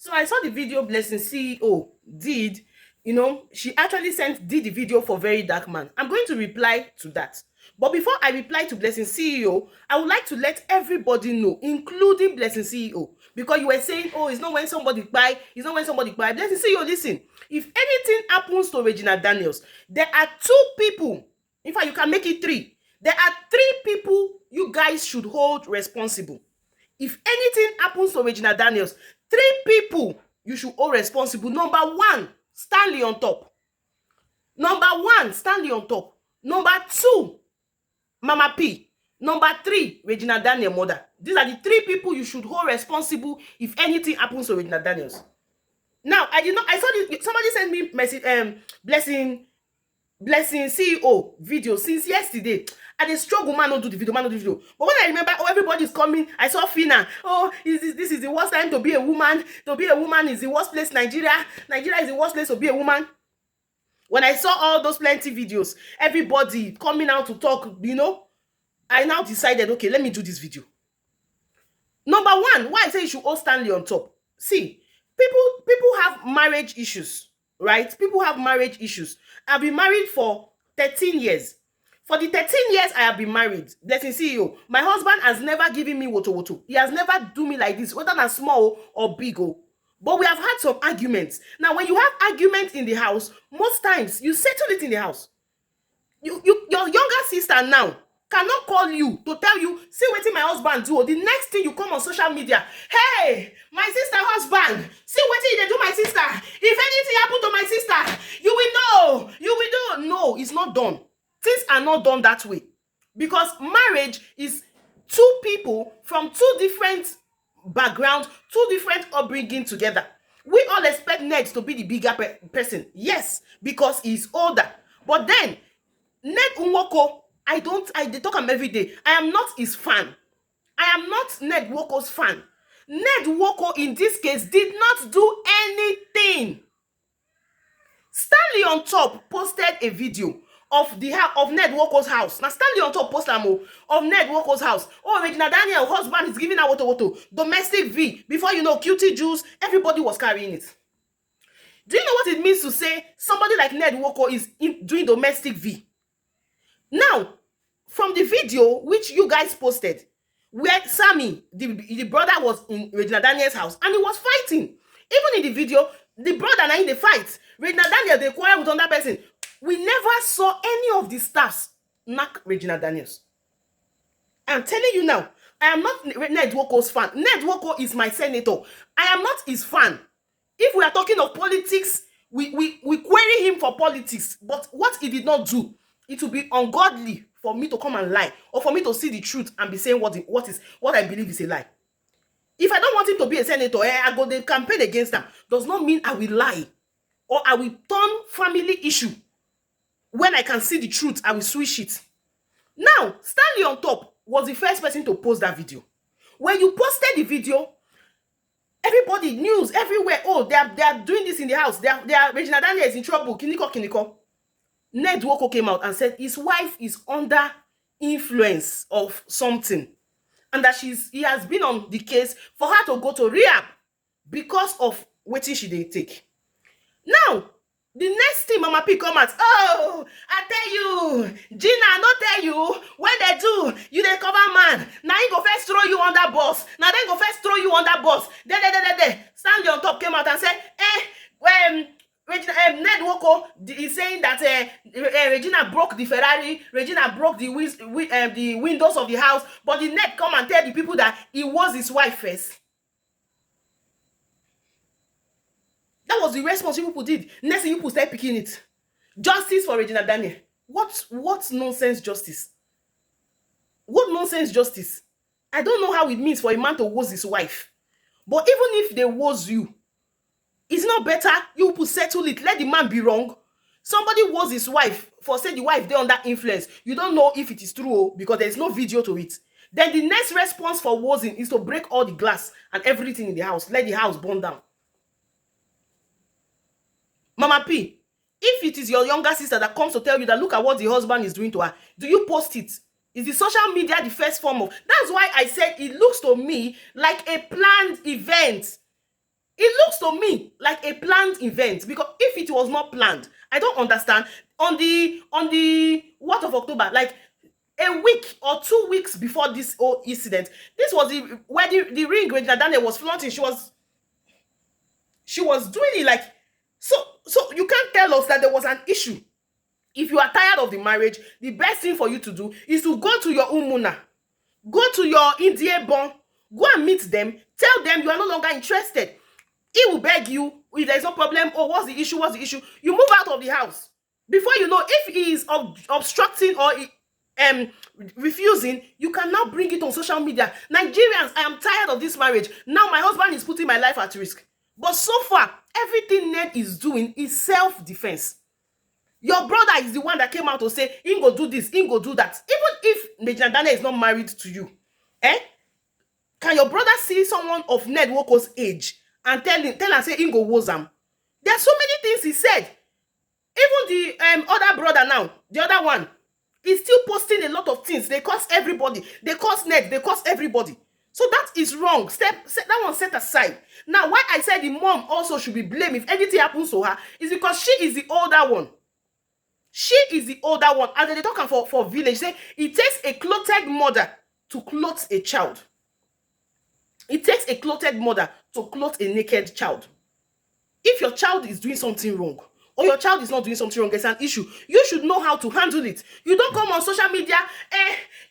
So I saw the video Blessing CEO did. She actually did the video for Verydarkman. I'm going to reply to that. But before I reply to Blessing CEO, I would like to let everybody know, including Blessing CEO, because you were saying, oh, it's not when somebody buy, it's not when somebody buy. Blessing CEO, listen, if anything happens to Regina Daniels, there are two people. In fact, you can make it three. There are three people you guys should hold responsible. If anything happens to Regina Daniels, three people you should hold responsible. Number one, Stanley on top. Number one, Stanley on top. Number two, Mamapee. Number three, Regina Daniels' mother. These are the three people you should hold responsible if anything happens to Regina Daniels. Now, I saw this, somebody sent me message, Blessing CEO video since yesterday. I dey struggle, man, not do the video, man, not do the video. But when I remember, oh, everybody's coming, I saw Fina. Oh, this is the worst time to be a woman. To be a woman is the worst place. Nigeria is the worst place to be a woman. When I saw all those plenty videos, everybody coming out to talk, I now decided, okay, let me do this video. Number one, why I say you should hold Stanley on top. See, people have marriage issues, right? People have marriage issues. I've been married for 13 years. For the 13 years I have been married, Blessing CEO, my husband has never given me woto. He has never do me like this, whether that's small or big. But we have had some arguments. Now, when you have arguments in the house, most times you settle it in the house. Your younger sister now cannot call you to tell you, see wetin my husband do. The next thing you come on social media, hey, my sister husband, see wetin they do my sister. If anything happen to my sister, you will know. You will know. No, it's not done. Things are not done that way. Because marriage is two people from two different backgrounds, two different upbringing together. We all expect Ned to be the bigger person. Yes, because he's older. But then, Ned Nwoko, I dey talk him every day. I am not his fan. I am not Ned Nwoko's fan. Ned Nwoko in this case did not do anything. Stanley on top posted a video of Ned Nwoko's house. Now Stanley on top posted of Ned Nwoko's house. Oh, Regina Daniels' husband is giving her woto. Domestic V. Before you know, cutie juice, everybody was carrying it. Do you know what it means to say somebody like Ned Nwoko is doing domestic V? Now, from the video which you guys posted, where Sammy, the brother, was in Regina Daniels' house and he was fighting. Even in the video, the brother na in the fight. Regina Daniels, they quarrel with another person. We never saw any of the staffs knock Regina Daniels. I'm telling you now, I am not Ned Nwoko's fan. Ned Nwoko is my senator. I am not his fan. If we are talking of politics, we query him for politics. But what he did not do, it will be ungodly for me to come and lie, or for me to see the truth and be saying what I believe is a lie. If I don't want him to be a senator, I go to campaign against him. Does not mean I will lie or I will turn family issue. When I can see the truth, I will switch it. Now, Stanley on top was the first person to post that video. When you posted the video, everybody, news everywhere, oh, they are doing this in the house. They are Regina Daniels is in trouble. Kiniko. Ned Nwoko came out and said his wife is under influence of something, and that he has been on the case for her to go to rehab because of what she did take. Now, the next thing Mamapee come out, oh, I tell you, Gina, I not tell you, when they do, you they cover man. Now he go first throw you under bus. Now then go first throw you under bus. Stanley on top came out and said, Ned Nwoko is saying that Regina broke the Ferrari, Regina broke the windows of the house, but the Ned come and tell the people that it was his wife first. That was the response you people did. Next thing you people start picking it. Justice for Regina Daniels. What nonsense justice? What nonsense justice? I don't know how it means for a man to woz his wife. But even if they woz you, it's not better you people settle it. Let the man be wrong. Somebody woz his wife for saying the wife they under influence. You don't know if it is true because there is no video to it. Then the next response for wozing is to break all the glass and everything in the house. Let the house burn down. Mamapee, if it is your younger sister that comes to tell you that look at what the husband is doing to her, do you post it? Is the social media the first form of? That's why I said it looks to me like a planned event. It looks to me like a planned event, because if it was not planned, I don't understand. On the what of October, like a week or 2 weeks before this whole incident, this was where the ring Regina Daniel was flaunting. She was doing it like, so you can't tell us that there was an issue. If you are tired of the marriage, the best thing for you to do is to go to your umuna, go to your India born, go and meet them, tell them you are no longer interested. He will beg you if there's no problem. Oh, what's the issue? What's the issue? You move out of the house. Before you know, if he is obstructing or refusing, you can now bring it on social media. Nigerians, I am tired of this marriage. Now my husband is putting my life at risk. But so far, everything Ned is doing is self-defense. Your brother is the one that came out to say, he go do this, he go do that. Even if Regina Daniel is not married to you, can your brother see someone of Ned Woko's age and tell her, say, he go wozam? There are so many things he said. Even the other brother now, the other one, is still posting a lot of things. They curse everybody. They curse Ned. They curse everybody. So that is wrong. That one set aside. Now, why I said the mom also should be blamed if anything happens to her is because she is the older one. She is the older one. And then they talk for village. Say it takes a clothed mother to clothe a child. It takes a clothed mother to clothe a naked child. If your child is doing something wrong, or your child is not doing something wrong, there's an issue, you should know how to handle it. You don't come on social media,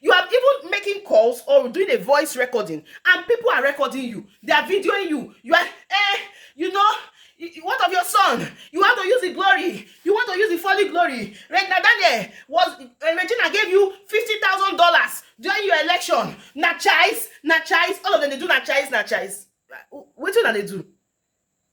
you are even making calls or doing a voice recording, and people are recording you. They are videoing you. You are, what of your son? You want to use the glory. You want to use the folly glory. Regina Daniel Regina gave you $50,000 during your election. Na chais. All of them, they do na chais. What do they do?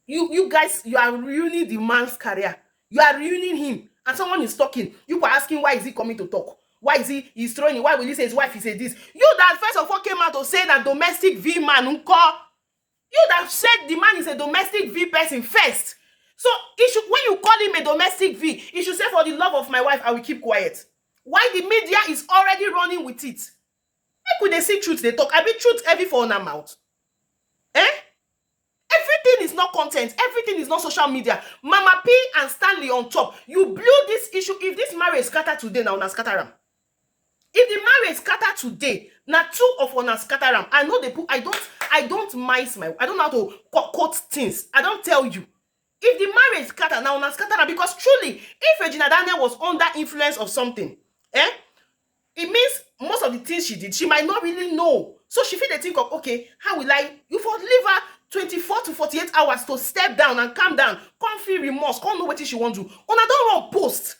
You guys, you are ruining the man's career. You are ruining him. And someone is talking. You are asking, why is he coming to talk? Why is he's throwing it? Why will he say his wife is this? You that first of all came out to say that domestic V man, you that said the man is a domestic V person first. So when you call him a domestic V, he should say, for the love of my wife, I will keep quiet. Why the media is already running with it? How could they see truth? They talk. I be truth every for on mouth. Everything is not content. Everything is not social media. Mamapee and Stanley on top. You blew this issue. If this marriage scatter today, now na scatter am. If the marriage scatter today, now two of una scatter am. I know they put. I don't mice my. I don't know how to quote things. I don't tell you. If the marriage scatter now, una scatter am, because truly, if Regina Daniel was under influence of something, it means most of the things she did, she might not really know. So she feel they think of, okay, how will I? You for leave her 24 to 48 hours to step down and calm down, come feel remorse, come know what she want to do. Una don't run post.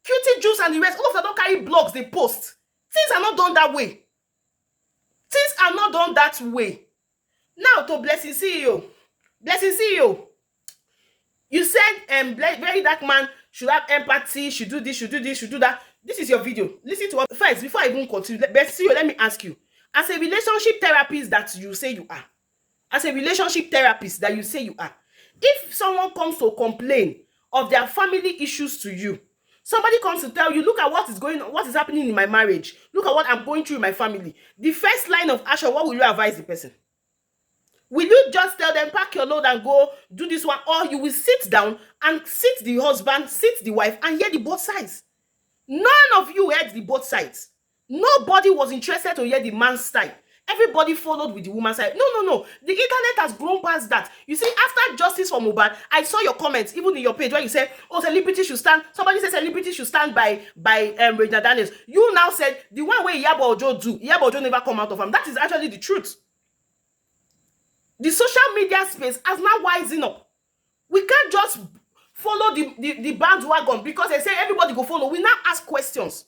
Cutie Juice and the rest, all of them don't carry blogs, they post. Things are not done that way. Now to Blessingceo. You said Verydarkblackman should have empathy, should do this, should do that. This is your video. Listen to what first before I even continue. Blessingceo, let me ask you. As a relationship therapist that you say you are, if someone comes to complain of their family issues to you, somebody comes to tell you, look at what is happening in my marriage, look at what I'm going through in my family, the first line of action, what will you advise the person? Will you just tell them, pack your load and go do this one, or you will sit down and sit the husband, sit the wife, and hear the both sides? None of you heard the both sides. Nobody was interested to hear the man's side. Everybody followed with the woman's side. No. The internet has grown past that. You see, after justice for Mohbad, I saw your comments, even in your page, where you said, oh, celebrity should stand. Somebody said celebrity should stand by Regina Daniels. You now said, the one way Iyabo Ojo do, Iyabo Ojo never come out of him. That is actually the truth. The social media space has now wising up. We can't just follow the bandwagon because they say everybody go follow. We now ask questions.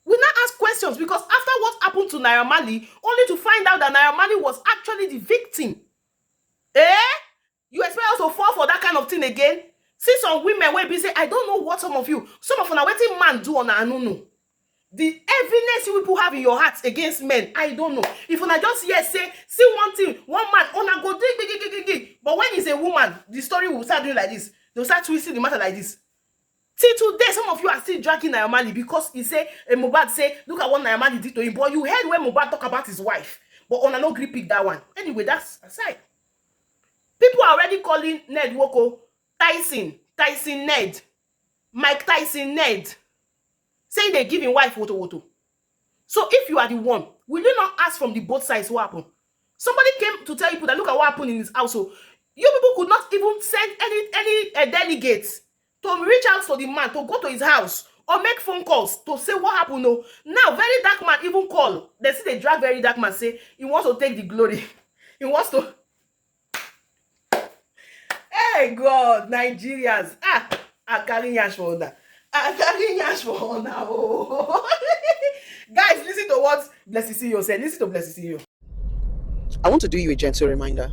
Because after what happened to Naira Marley, only to find out that Naira Marley was actually the victim. You expect us to fall for that kind of thing again? See some women where be say, I don't know what some of you are waiting man do on, I don't know. The heaviness you people have in your hearts against men, I don't know. If una just hear say, see one thing, one man, una go dig. But when it's a woman, the story will start doing like this. They'll start twisting the matter like this. See, today, some of you are still dragging Naira Marley because he say, Mohbad say, look at what Naira Marley did to him. But you heard when Mohbad talk about his wife. but una no gree pick that one. Anyway, that's aside. People are already calling Ned Woko Tyson Ned, Mike Tyson Ned, saying they give him wife woto. So if you are the one, will you not ask from the both sides what happened? Somebody came to tell you that look at what happened in his household. You people could not even send any delegates to reach out to the man, to go to his house or make phone calls to say what happened. No. Now, Verydarkman even call. They see they drag Verydarkman, say he wants to take the glory. He wants to. Hey God, Nigerians. I carry yash for honor. I carry yash for honor. Oh. Guys, listen to what Blessingceo said. Listen to Blessingceo. I want to do you a gentle reminder.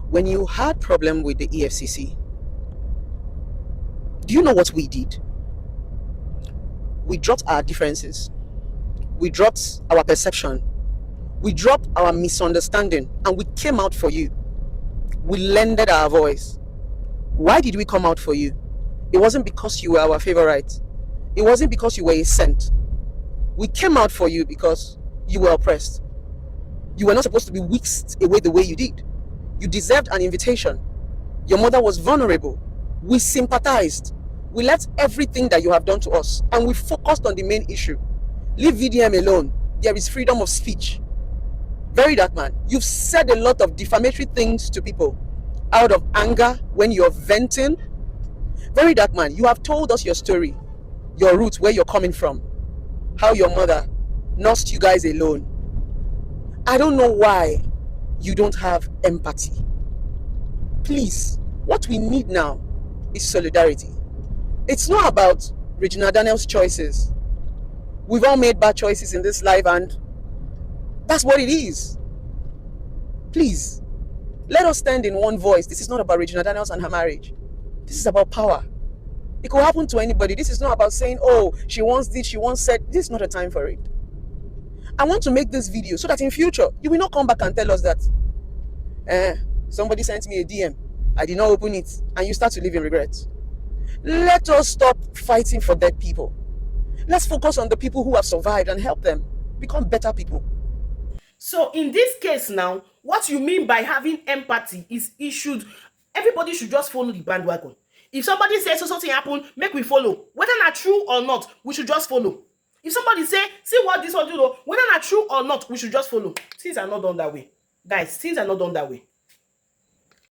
When you had problem with the EFCC, do you know what we did? We dropped our differences. We dropped our perception. We dropped our misunderstanding, and we came out for you. We lended our voice. Why did we come out for you? It wasn't because you were our favorite. It wasn't because you were a saint. We came out for you because you were oppressed. You were not supposed to be whisked away the way you did. You deserved an invitation. Your mother was vulnerable. We sympathized. We left everything that you have done to us, and we focused on the main issue. Leave VDM alone. There is freedom of speech. Verydarkman, you've said a lot of defamatory things to people out of anger when you're venting. Verydarkman, you have told us your story, your roots, where you're coming from, how your mother nursed you guys alone. I don't know why you don't have empathy. Please, what we need now is solidarity. It's not about Regina Daniels' choices. We've all made bad choices in this life, and that's what it is. Please, let us stand in one voice. This is not about Regina Daniels and her marriage. This is about power. It could happen to anybody. This is not about saying, oh, she wants this, she wants that. This is not a time for it. I want to make this video so that in future, you will not come back and tell us that somebody sent me a DM, I did not open it, and you start to live in regret. Let us stop fighting for dead people. Let's focus on the people who have survived and help them become better people. So in this case now, what you mean by having empathy is everybody should just follow the bandwagon. If somebody says something happened, make we follow. Whether not true or not, we should just follow. If somebody say, see what this one do, whether not true or not, we should just follow. Things are not done that way. Guys, things are not done that way.